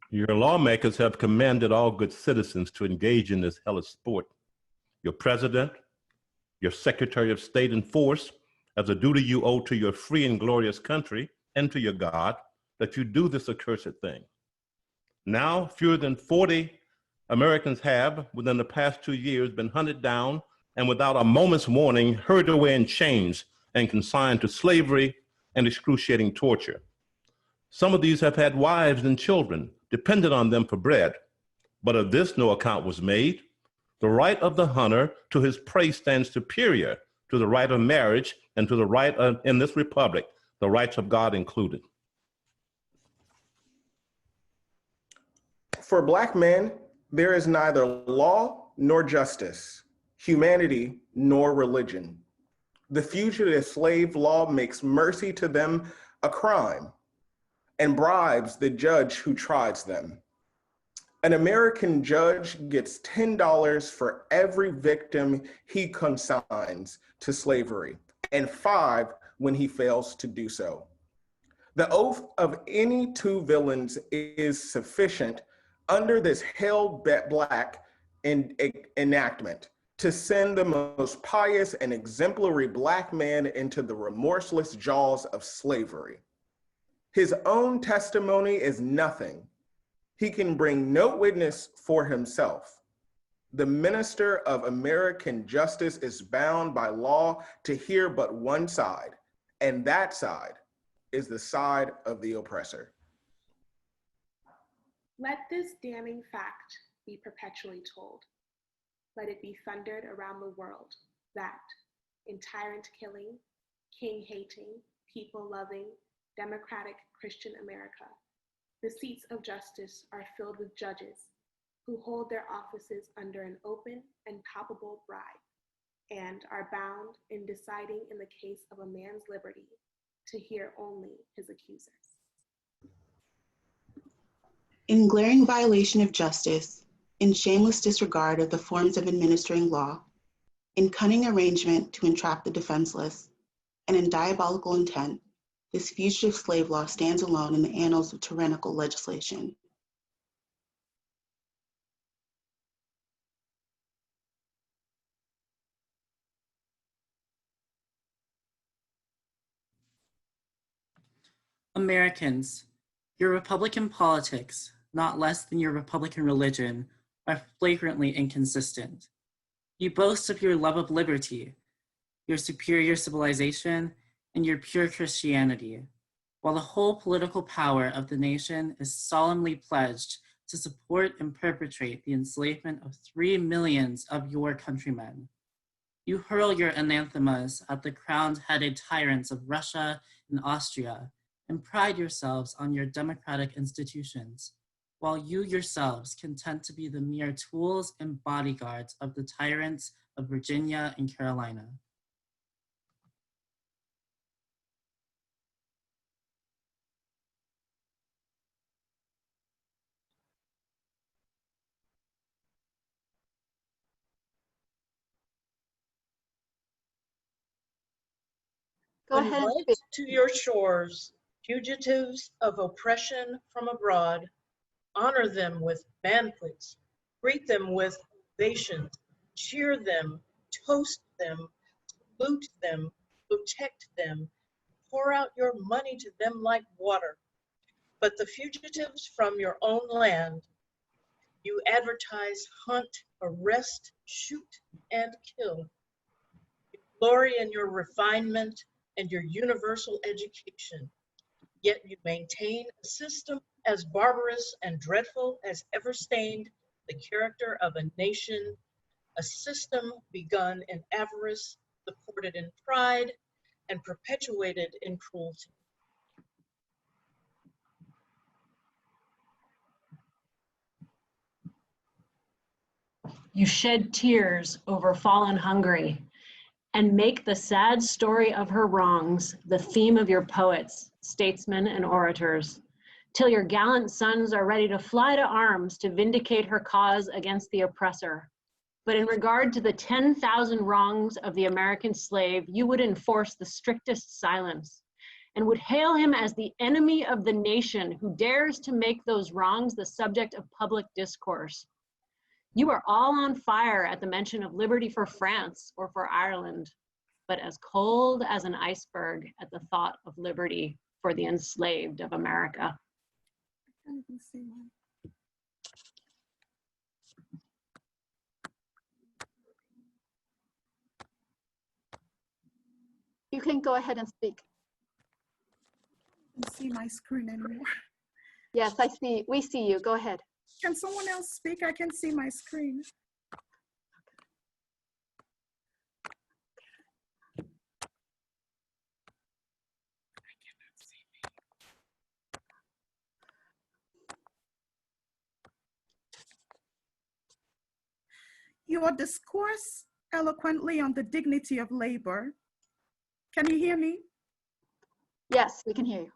Your lawmakers have commanded all good citizens to engage in this hellish sport. Your president, your secretary of state enforce as a duty you owe to your free and glorious country and to your God that you do this accursed thing. Now, fewer than 40 Americans have, within the past 2 years, been hunted down and without a moment's warning, hurried away in chains and consigned to slavery and excruciating torture. Some of these have had wives and children dependent on them for bread, but of this no account was made. The right of the hunter to his prey stands superior to the right of marriage and to the right of, in this republic, the rights of God included. For Black men, there is neither law nor justice, humanity nor religion. The fugitive slave law makes mercy to them a crime and bribes the judge who tries them. An American judge gets $10 for every victim he consigns to slavery, and 5 when he fails to do so. The oath of any 2 villains is sufficient under this hell-black enactment to send the most pious and exemplary Black man into the remorseless jaws of slavery. His own testimony is nothing. He can bring no witness for himself. The minister of American justice is bound by law to hear but one side, and that side is the side of the oppressor. Let this damning fact be perpetually told. Let it be thundered around the world that in tyrant-killing, king-hating, people-loving, democratic Christian America, The seats of justice are filled with judges who hold their offices under an open and palpable bribe and are bound in deciding in the case of a man's liberty to hear only his accusers. In glaring violation of justice, in shameless disregard of the forms of administering law, in cunning arrangement to entrap the defenseless, and in diabolical intent, this fugitive slave law stands alone in the annals of tyrannical legislation. Americans, your Republican politics, not less than your Republican religion, are flagrantly inconsistent. You boast of your love of liberty, your superior civilization, and your pure Christianity, while the whole political power of the nation is solemnly pledged to support and perpetrate the enslavement of 3 million of your countrymen. You hurl your anathemas at the crowned-headed tyrants of Russia and Austria, and pride yourselves on your democratic institutions, while you yourselves content to be the mere tools and bodyguards of the tyrants of Virginia and Carolina. Go ahead and Invite to your shores fugitives of oppression from abroad. Honor them with banquets, greet them with ovations, cheer them, toast them, salute them, protect them, pour out your money to them like water. But the fugitives from your own land, you advertise, hunt, arrest, shoot, and kill. You glory in your refinement and your universal education, yet you maintain a system as barbarous and dreadful as ever stained the character of a nation, a system begun in avarice, supported in pride, and perpetuated in cruelty. You shed tears over fallen Hungary and make the sad story of her wrongs the theme of your poets, statesmen, and orators, till your gallant sons are ready to fly to arms to vindicate her cause against the oppressor. But in regard to the 10,000 wrongs of the American slave, you would enforce the strictest silence and would hail him as the enemy of the nation who dares to make those wrongs the subject of public discourse. You are all on fire at the mention of liberty for France or for Ireland, but as cold as an iceberg at the thought of liberty for the enslaved of America. I can't even see mine. You can go ahead and speak. I can't see my screen anymore. Yes, I see. We see you. Go ahead. Can someone else speak? I can see my screen. Your discourse eloquently on the dignity of labor. Can you hear me? Yes, we can hear you.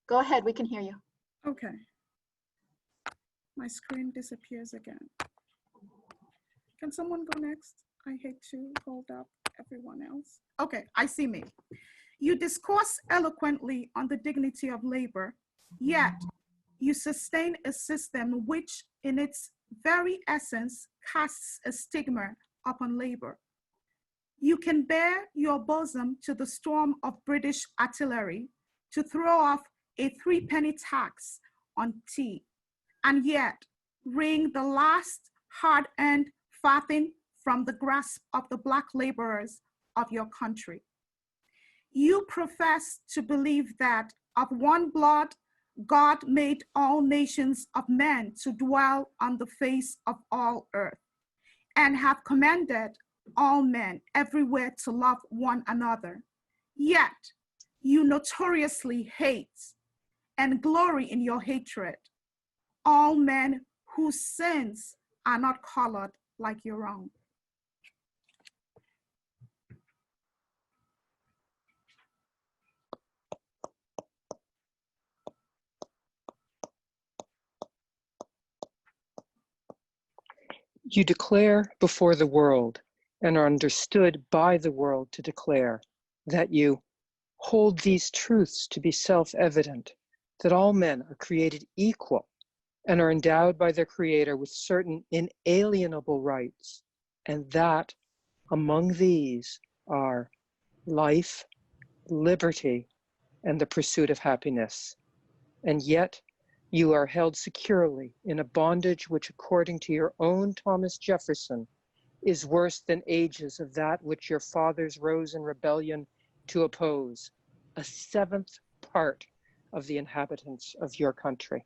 Go ahead, we can hear you. Okay. My screen disappears again. Can someone go next? I hate to hold up everyone else. Okay, I see me. You discourse eloquently on the dignity of labor, yet you sustain a system which in its very essence casts a stigma upon labor. You can bear your bosom to the storm of British artillery to throw off a 3-penny tax on tea, and yet wring the last hard-earned farthing from the grasp of the Black laborers of your country. You profess to believe that of one blood, God made all nations of men to dwell on the face of all earth, and have commanded all men everywhere to love one another. Yet you notoriously hate and glory in your hatred all men whose sins are not colored like your own. You declare before the world and are understood by the world to declare that you hold these truths to be self-evident, that all men are created equal and are endowed by their Creator with certain inalienable rights, and that among these are life, liberty, and the pursuit of happiness. And yet, you are held securely in a bondage which, according to your own Thomas Jefferson, is worse than ages of that which your fathers rose in rebellion to oppose, a seventh part of the inhabitants of your country.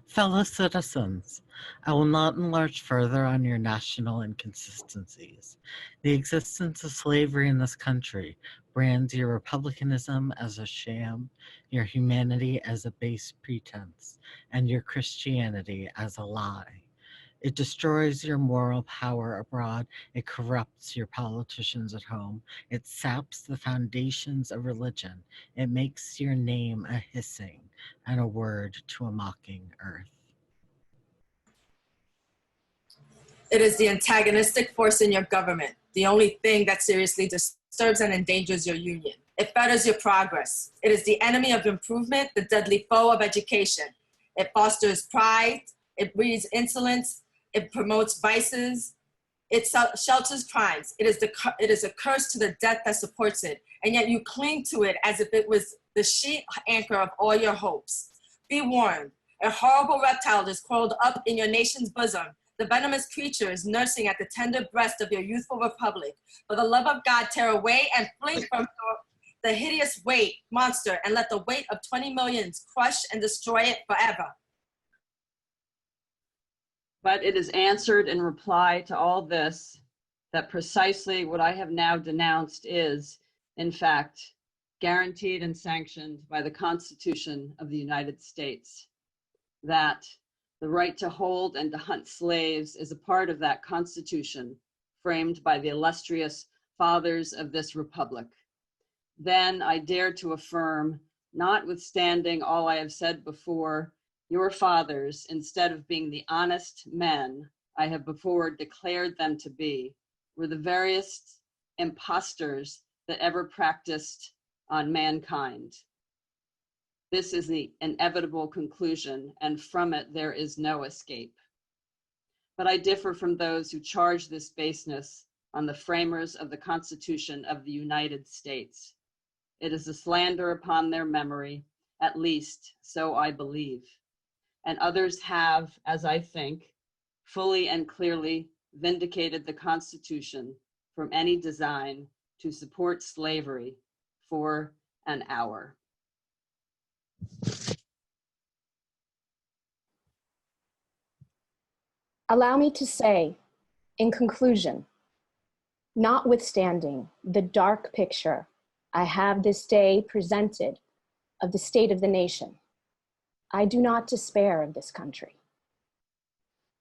Fellow citizens, I will not enlarge further on your national inconsistencies. The existence of slavery in this country brands your republicanism as a sham, your humanity as a base pretense, and your Christianity as a lie. It destroys your moral power abroad. It corrupts your politicians at home. It saps the foundations of religion. It makes your name a hissing and a word to a mocking earth. It is the antagonistic force in your government, the only thing that seriously disturbs and endangers your union. It fetters your progress. It is the enemy of improvement, the deadly foe of education. It fosters pride. It breeds insolence. It promotes vices. It shelters crimes. It is a curse to the death that supports it. And yet you cling to it as if it was the sheet anchor of all your hopes. Be warned. A horrible reptile is coiled up in your nation's bosom. The venomous creature is nursing at the tender breast of your youthful republic. For the love of God, tear away and fling from the hideous monster, and let the weight of 20 millions crush and destroy it forever. But it is answered in reply to all this that precisely what I have now denounced is, in fact, guaranteed and sanctioned by the Constitution of the United States. That the right to hold and to hunt slaves is a part of that Constitution framed by the illustrious fathers of this republic. Then I dare to affirm, notwithstanding all I have said before, your fathers, instead of being the honest men I have before declared them to be, were the veriest impostors that ever practiced on mankind. This is the inevitable conclusion, and from it there is no escape. But I differ from those who charge this baseness on the framers of the Constitution of the United States. It is a slander upon their memory, at least so I believe. And others have, as I think, fully and clearly vindicated the Constitution from any design to support slavery for an hour. Allow me to say, in conclusion, notwithstanding the dark picture I have this day presented of the state of the nation, I do not despair of this country.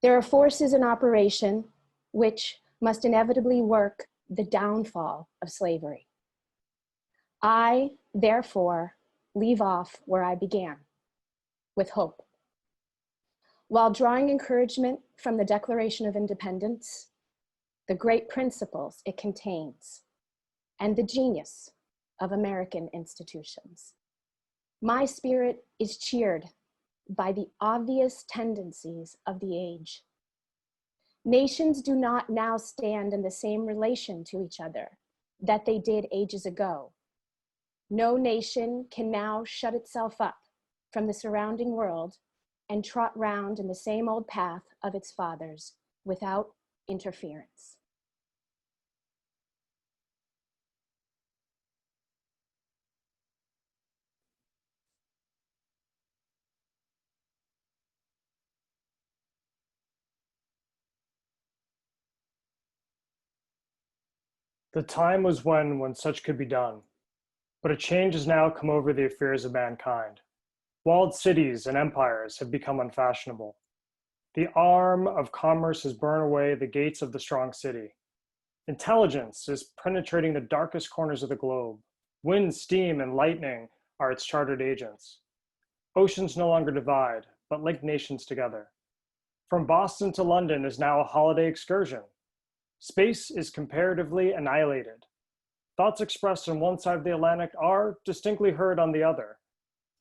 There are forces in operation which must inevitably work the downfall of slavery. I, therefore, leave off where I began, with hope. While drawing encouragement from the Declaration of Independence, the great principles it contains, and the genius of American institutions, my spirit is cheered by the obvious tendencies of the age. Nations do not now stand in the same relation to each other that they did ages ago. No nation can now shut itself up from the surrounding world and trot round in the same old path of its fathers without interference. The time was when such could be done. But a change has now come over the affairs of mankind. Walled cities and empires have become unfashionable. The arm of commerce has burned away the gates of the strong city. Intelligence is penetrating the darkest corners of the globe. Wind, steam, and lightning are its chartered agents. Oceans no longer divide, but link nations together. From Boston to London is now a holiday excursion. Space is comparatively annihilated. Thoughts expressed on one side of the Atlantic are distinctly heard on the other.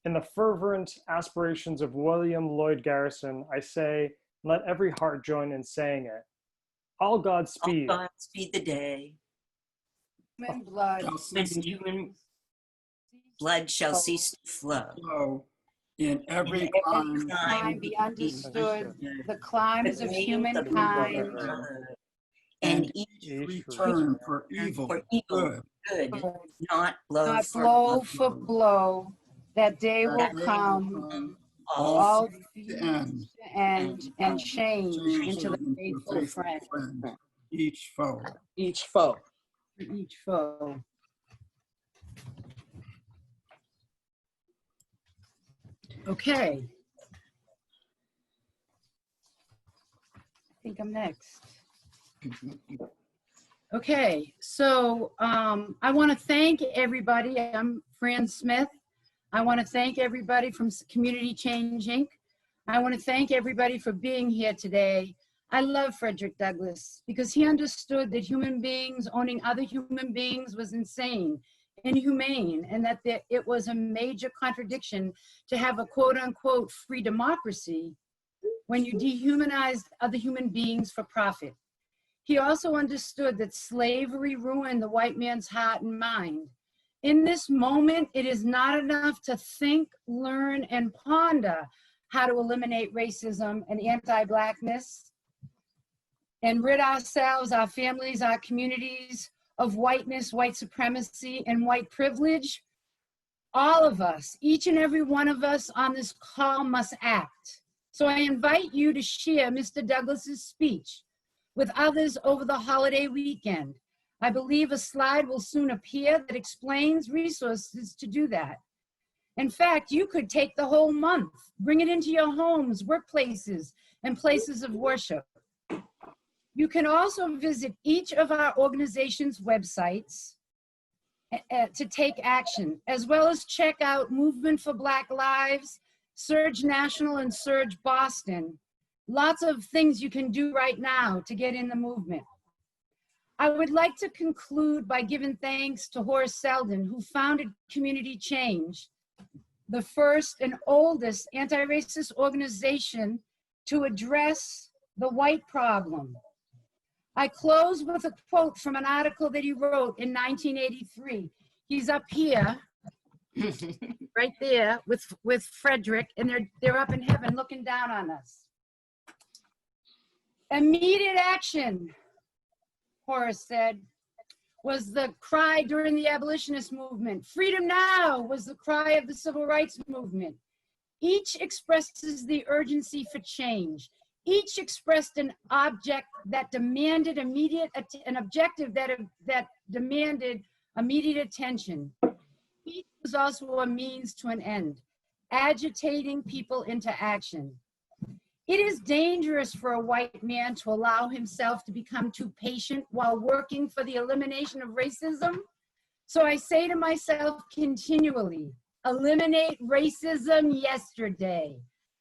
In the fervent aspirations of William Lloyd Garrison, I say, let every heart join in saying it. All Godspeed. All Godspeed the day. Human blood. When human blood shall cease to flow. In every crime be understood, the crimes of humankind, and each return for evil, good, not blow not for blow for blow. That day will come, all feuds to end and change into the faithful friend. Each foe. Each foe. Each foe. Okay. I think I'm next. Okay, so I want to thank everybody. I'm Fran Smith. I want to thank everybody from Community Change, Inc. I want to thank everybody for being here today. I love Frederick Douglass because he understood that human beings owning other human beings was insane, inhumane, and that it was a major contradiction to have a quote-unquote free democracy when you dehumanized other human beings for profit. He also understood that slavery ruined the white man's heart and mind. In this moment, it is not enough to think, learn, and ponder how to eliminate racism and anti-Blackness and rid ourselves, our families, our communities of whiteness, white supremacy, and white privilege. All of us, each and every one of us on this call must act. So I invite you to share Mr. Douglass's speech with others over the holiday weekend. I believe a slide will soon appear that explains resources to do that. In fact, you could take the whole month, bring it into your homes, workplaces, and places of worship. You can also visit each of our organization's websites to take action, as well as check out Movement for Black Lives, Surge National, and Surge Boston. Lots of things you can do right now to get in the movement. I would like to conclude by giving thanks to Horace Seldon, who founded Community Change, the first and oldest anti-racist organization to address the white problem. I close with a quote from an article that he wrote in 1983. He's up here, right there with Frederick, and they're up in heaven looking down on us. Immediate action, Horace said, was the cry during the abolitionist movement. Freedom now was the cry of the civil rights movement. Each expresses the urgency for change. Each expressed an object that demanded an objective that demanded immediate attention. Each was also a means to an end, agitating people into action. It is dangerous for a white man to allow himself to become too patient while working for the elimination of racism. So I say to myself continually, eliminate racism yesterday.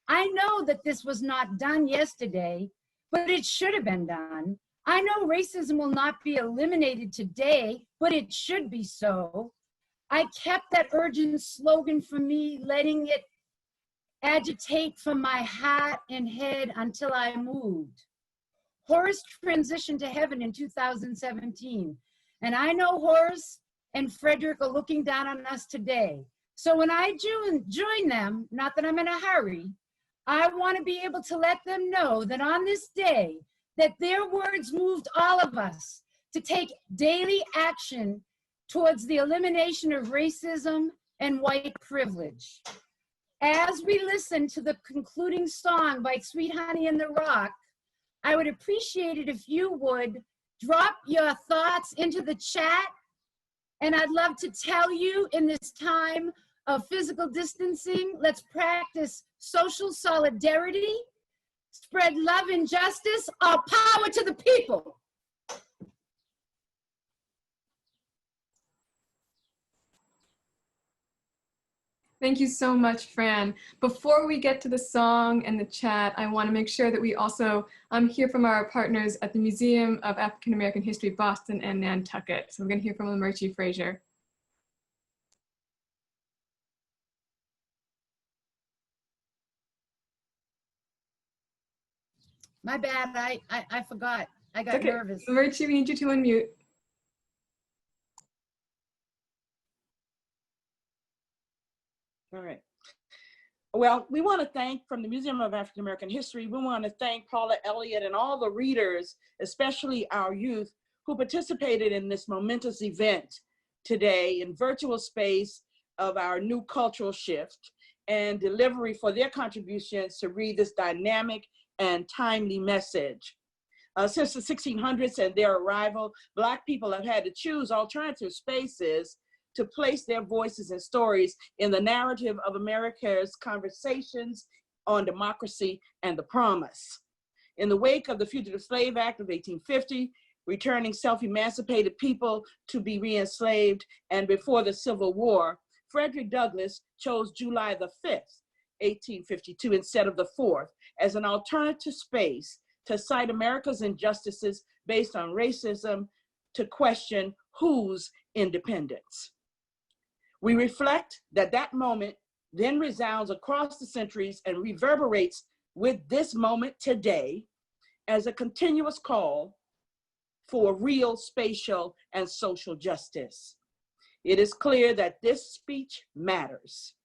I know that this was not done yesterday, but it should have been done. I know racism will not be eliminated today, but it should be so. I kept that urgent slogan for me, letting it agitate from my heart and head until I moved. Horace transitioned to heaven in 2017, and I know Horace and Frederick are looking down on us today. So when I join them, not that I'm in a hurry, I want to be able to let them know that on this day, that their words moved all of us to take daily action towards the elimination of racism and white privilege. As we listen to the concluding song by Sweet Honey in the Rock, I would appreciate it if you would drop your thoughts into the chat And I'd love to tell you in this time of physical distancing, let's practice social solidarity, spread love and justice, all power to the people. Thank you so much, Fran. Before we get to the song and the chat, I want to make sure that we also hear from our partners at the Museum of African American History, Boston and Nantucket. So we're going to hear from Amerchi Frazier. My bad, I forgot. I got nervous. Amerchi, we need you to unmute. All right. Well, we want to thank, from the Museum of African American History, we want to thank Paula Elliott and all the readers, especially our youth, who participated in this momentous event today in virtual space of our new cultural shift and delivery for their contributions to read this dynamic and timely message. Since the 1600s and their arrival, Black people have had to choose alternative spaces to place their voices and stories in the narrative of America's conversations on democracy and the promise. In the wake of the Fugitive Slave Act of 1850, returning self-emancipated people to be re-enslaved, and before the Civil War, Frederick Douglass chose July the 5th, 1852, instead of the 4th, as an alternative space to cite America's injustices based on racism, to question whose independence. We reflect that that moment then resounds across the centuries and reverberates with this moment today as a continuous call for real spatial and social justice. It is clear that this speech matters.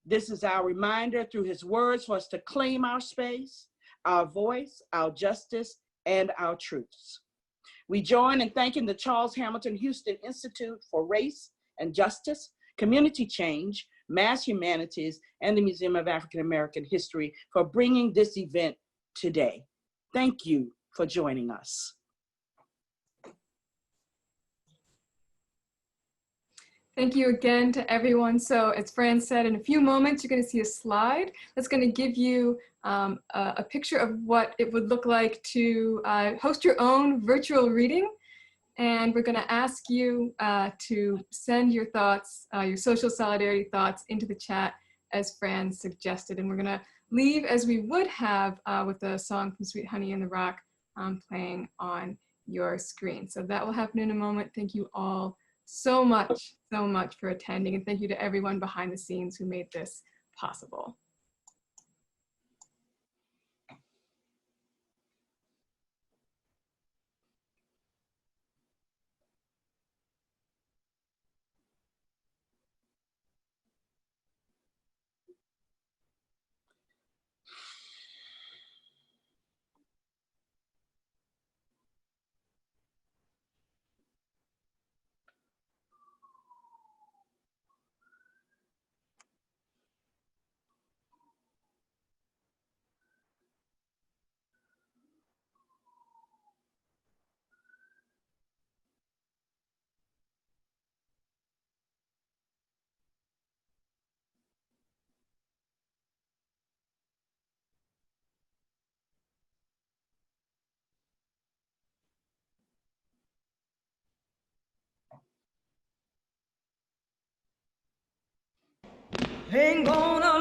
This is our reminder through his words for us to claim our space, our voice, our justice, and our truths. We join in thanking the Charles Hamilton Houston Institute for Race and Justice, Community Change, Mass Humanities, and the Museum of African American History for bringing this event today. Thank you for joining us. Thank you again to everyone. So as Fran said, in a few moments, you're going to see a slide that's going to give you a picture of what it would look like to host your own virtual reading. And we're going to ask you to send your thoughts, your social solidarity thoughts, into the chat as Fran suggested. And we're going to leave as we would have with a song from Sweet Honey in the Rock playing on your screen. So that will happen in a moment. Thank you all so much for attending. And thank you to everyone behind the scenes who made this possible. Ain't gonna